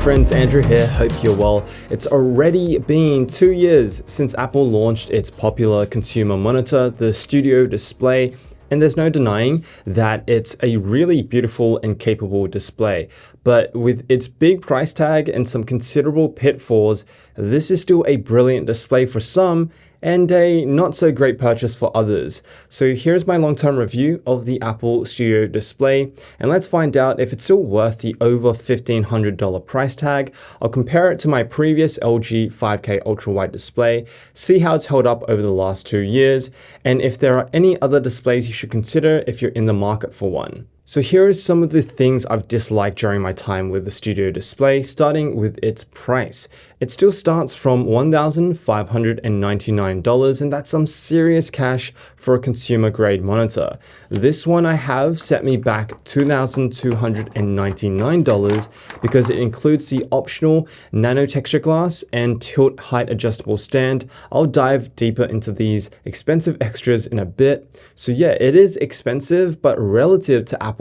friends, Andrew here, hope you're well. It's already been 2 years since Apple launched its popular consumer monitor, the Studio Display, and there's no denying that it's a really beautiful and capable display. But with its big price tag and some considerable pitfalls, this is still a brilliant display for some and a not so great purchase for others. So here's my long-term review of the Apple Studio Display, and let's find out if it's still worth the over $1,500 price tag. I'll compare it to my previous LG 5K Ultrawide display, see how it's held up over the last 2 years, and if there are any other displays you should consider if you're in the market for one. So here are some of the things I've disliked during my time with the Studio Display, starting with its price. It still starts from $1,599, and that's some serious cash for a consumer grade monitor. This one I have set me back $2,299 because it includes the optional nanotexture glass and tilt height adjustable stand. I'll dive deeper into these expensive extras in a bit. So yeah, it is expensive, but relative to Apple's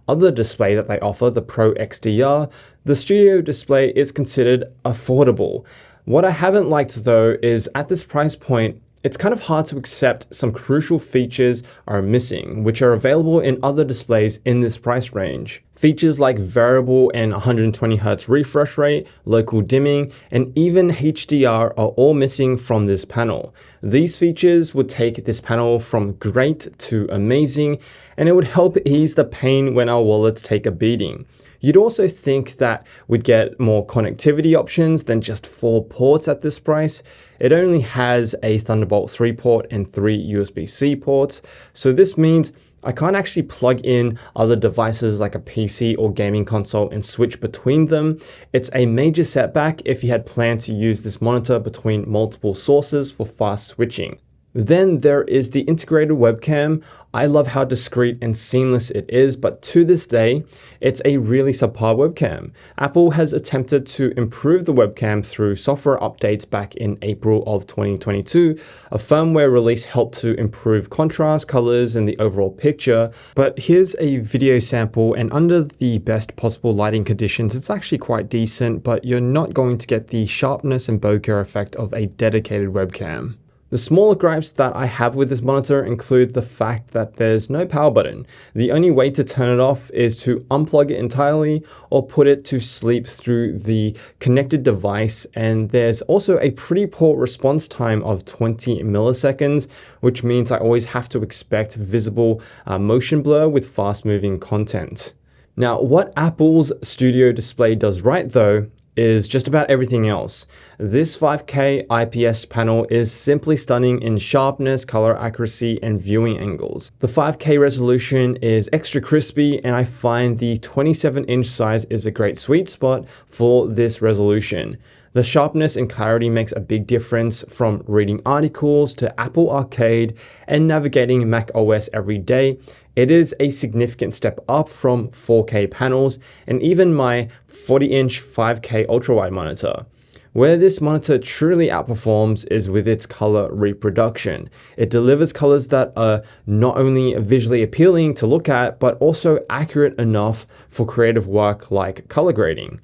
other display that they offer, the Pro XDR, the Studio Display is considered affordable. What I haven't liked though is at this price point, it's kind of hard to accept some crucial features are missing, which are available in other displays in this price range. Features like variable and 120Hz refresh rate, local dimming, and even HDR are all missing from this panel. These features would take this panel from great to amazing, and it would help ease the pain when our wallets take a beating. You'd also think that we'd get more connectivity options than just 4 ports at this price. It only has a Thunderbolt 3 port and 3 USB-C ports, so this means I can't actually plug in other devices like a PC or gaming console and switch between them. It's a major setback if you had planned to use this monitor between multiple sources for fast switching. Then there is the integrated webcam. I love how discreet and seamless it is, but to this day, it's a really subpar webcam. Apple has attempted to improve the webcam through software updates back in April of 2022. A firmware release helped to improve contrast, colors, and the overall picture. But here's a video sample, and under the best possible lighting conditions, it's actually quite decent, but you're not going to get the sharpness and bokeh effect of a dedicated webcam. The smaller gripes that I have with this monitor include the fact that there's no power button. The only way to turn it off is to unplug it entirely or put it to sleep through the connected device, and there's also a pretty poor response time of 20 milliseconds, which means I always have to expect visible motion blur with fast moving content. Now, what Apple's Studio Display does right though is just about everything else. This 5K IPS panel is simply stunning in sharpness, color accuracy, and viewing angles. The 5K resolution is extra crispy, and I find the 27-inch size is a great sweet spot for this resolution. The sharpness and clarity makes a big difference from reading articles to Apple Arcade and navigating Mac OS every day. It is a significant step up from 4K panels and even my 40-inch 5K ultrawide monitor. Where this monitor truly outperforms is with its color reproduction. It delivers colors that are not only visually appealing to look at, but also accurate enough for creative work like color grading.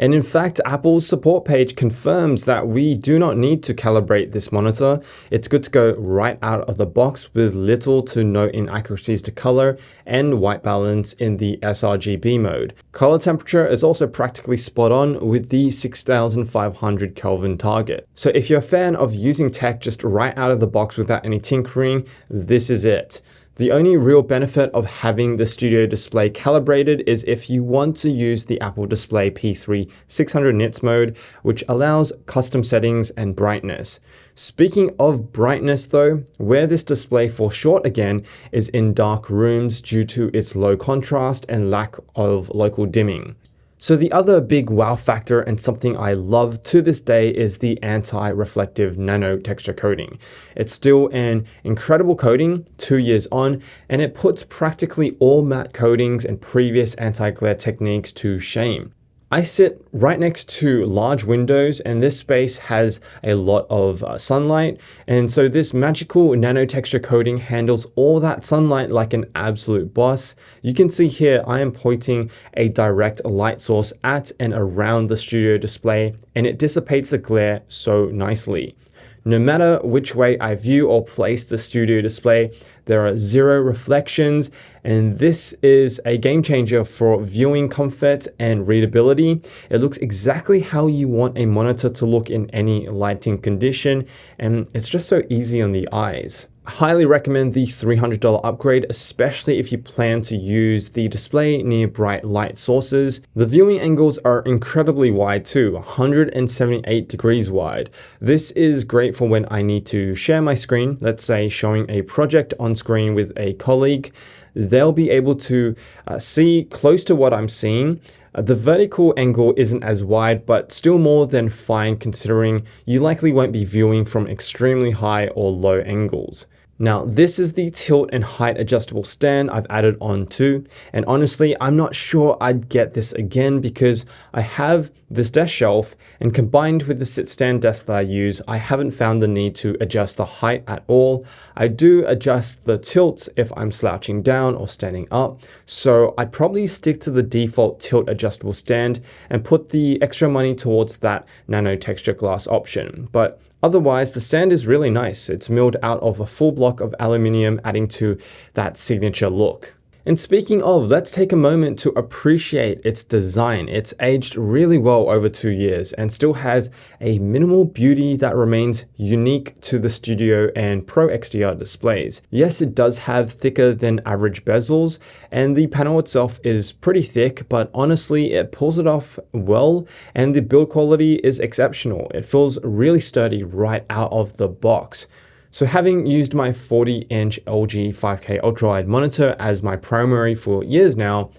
And in fact, Apple's support page confirms that we do not need to calibrate this monitor. It's good to go right out of the box with little to no inaccuracies to color and white balance in the sRGB mode. Color temperature is also practically spot on with the 6500 Kelvin target. So if you're a fan of using tech just right out of the box without any tinkering, this is it. The only real benefit of having the Studio Display calibrated is if you want to use the Apple Display P3 600 nits mode, which allows custom settings and brightness. Speaking of brightness though, where this display falls short again is in dark rooms due to its low contrast and lack of local dimming. So the other big wow factor and something I love to this day is the anti-reflective nanotexture coating. It's still an incredible coating 2 years on, and it puts practically all matte coatings and previous anti-glare techniques to shame. I sit right next to large windows, and this space has a lot of sunlight, and so this magical nanotexture coating handles all that sunlight like an absolute boss. You can see here I am pointing a direct light source at and around the studio display, and it dissipates the glare so nicely. No matter which way I view or place the studio display, there are zero reflections, and this is a game changer for viewing comfort and readability. It looks exactly how you want a monitor to look in any lighting condition, and it's just so easy on the eyes. Highly recommend the $300 upgrade, especially if you plan to use the display near bright light sources. The viewing angles are incredibly wide too, 178 degrees wide. This is great for when I need to share my screen, let's say showing a project on screen with a colleague. They'll be able to see close to what I'm seeing. The vertical angle isn't as wide, but still more than fine considering you likely won't be viewing from extremely high or low angles. Now, this is the tilt and height adjustable stand I've added on too, and honestly, I'm not sure I'd get this again because I have this desk shelf, and combined with the sit stand desk that I use, I haven't found the need to adjust the height at all. I do adjust the tilt if I'm slouching down or standing up, so I'd probably stick to the default tilt adjustable stand and put the extra money towards that nanotexture glass option. But otherwise, the stand is really nice. It's milled out of a full block of aluminium, adding to that signature look. And speaking of, let's take a moment to appreciate its design. It's aged really well over 2 years and still has a minimal beauty that remains unique to the Studio and Pro XDR displays. Yes, it does have thicker than average bezels, and the panel itself is pretty thick, but honestly, it pulls it off well, and the build quality is exceptional. It feels really sturdy right out of the box. So having used my 40-inch LG 5K Ultrawide monitor as my primary for years now,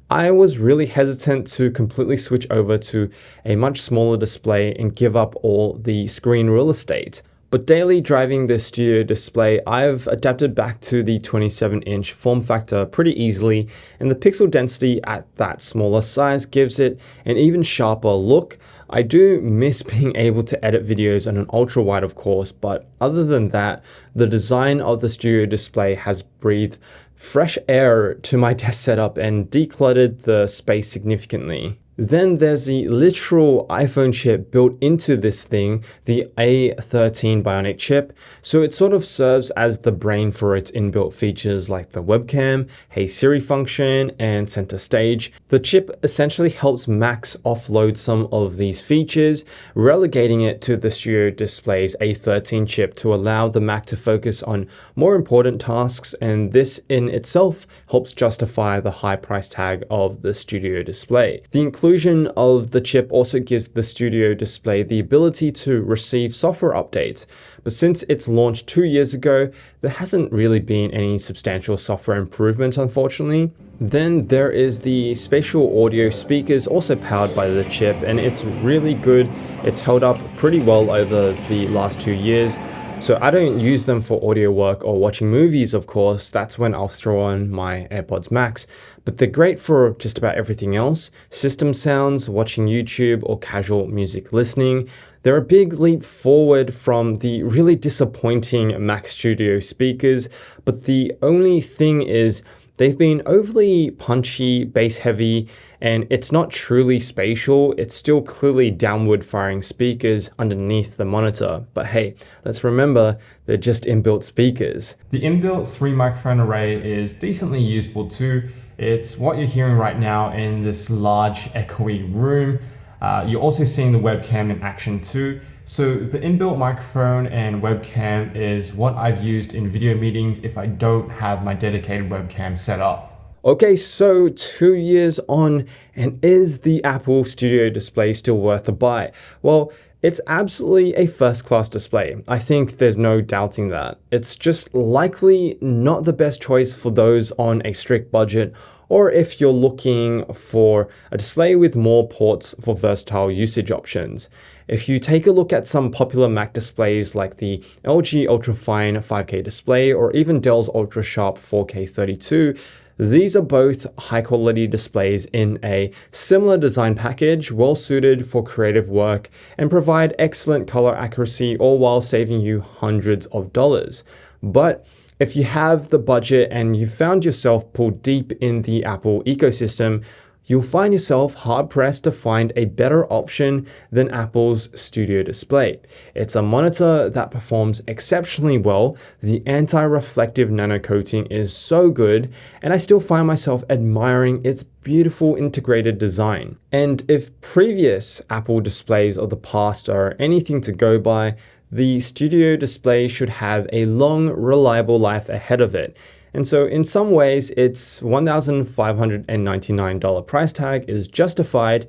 I was really hesitant to completely switch over to a much smaller display and give up all the screen real estate. But daily driving the Studio display, I've adapted back to the 27-inch form factor pretty easily, and the pixel density at that smaller size gives it an even sharper look. I do miss being able to edit videos on an ultra wide, of course, but other than that, the design of the Studio display has breathed fresh air to my desk setup and decluttered the space significantly. Then there's the literal iPhone chip built into this thing, the A13 Bionic chip. So it sort of serves as the brain for its inbuilt features like the webcam, Hey Siri function, and center stage. The chip essentially helps Macs offload some of these features, relegating it to the Studio Display's A13 chip to allow the Mac to focus on more important tasks, and this in itself helps justify the high price tag of the Studio display. The inclusion of the chip also gives the Studio display the ability to receive software updates, but since its launch 2 years ago, there hasn't really been any substantial software improvements, unfortunately. Then there is the spatial audio speakers, also powered by the chip, and it's really good. It's held up pretty well over the last 2 years. So I don't use them for audio work or watching movies, of course. That's when I'll throw on my AirPods Max. But they're great for just about everything else. System sounds, watching YouTube, or casual music listening. They're a big leap forward from the really disappointing Mac Studio speakers. But the only thing is, they've been overly punchy, bass heavy, and it's not truly spatial. It's still clearly downward firing speakers underneath the monitor. But hey, let's remember, they're just inbuilt speakers. The inbuilt 3 microphone array is decently useful too. It's what you're hearing right now in this large echoey room. You're also seeing the webcam in action too. So the inbuilt microphone and webcam is what I've used in video meetings if I don't have my dedicated webcam set up. Okay, so 2 years on, and is the Apple Studio display still worth a buy? Well, it's absolutely a first-class display. I think there's no doubting that. It's just likely not the best choice for those on a strict budget, or if you're looking for a display with more ports for versatile usage options. If you take a look at some popular Mac displays like the LG Ultrafine 5K display or even Dell's Ultra Sharp 4K 32, These are both high quality displays in a similar design package, well suited for creative work and provide excellent color accuracy, all while saving you hundreds of dollars. But if you have the budget and you found yourself pulled deep in the Apple ecosystem, you'll find yourself hard-pressed to find a better option than Apple's Studio Display. It's a monitor that performs exceptionally well, the anti-reflective nano coating is so good, and I still find myself admiring its beautiful integrated design. And if previous Apple displays of the past are anything to go by, the Studio Display should have a long, reliable life ahead of it. And so in some ways, its $1,599 price tag is justified,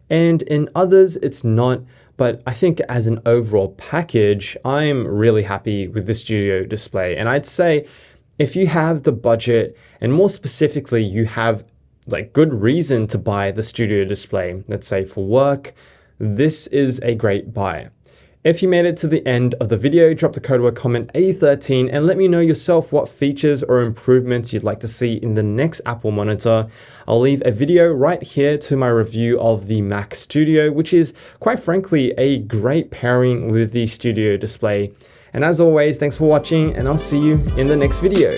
and in others, it's not. But I think as an overall package, I'm really happy with the Studio Display. And I'd say if you have the budget, and more specifically, you have like good reason to buy the Studio Display, let's say for work, this is a great buy. If you made it to the end of the video, drop the code word comment A13 and let me know yourself what features or improvements you'd like to see in the next Apple monitor. I'll leave a video right here to my review of the Mac Studio, which is quite frankly a great pairing with the Studio Display. And as always, thanks for watching and I'll see you in the next video.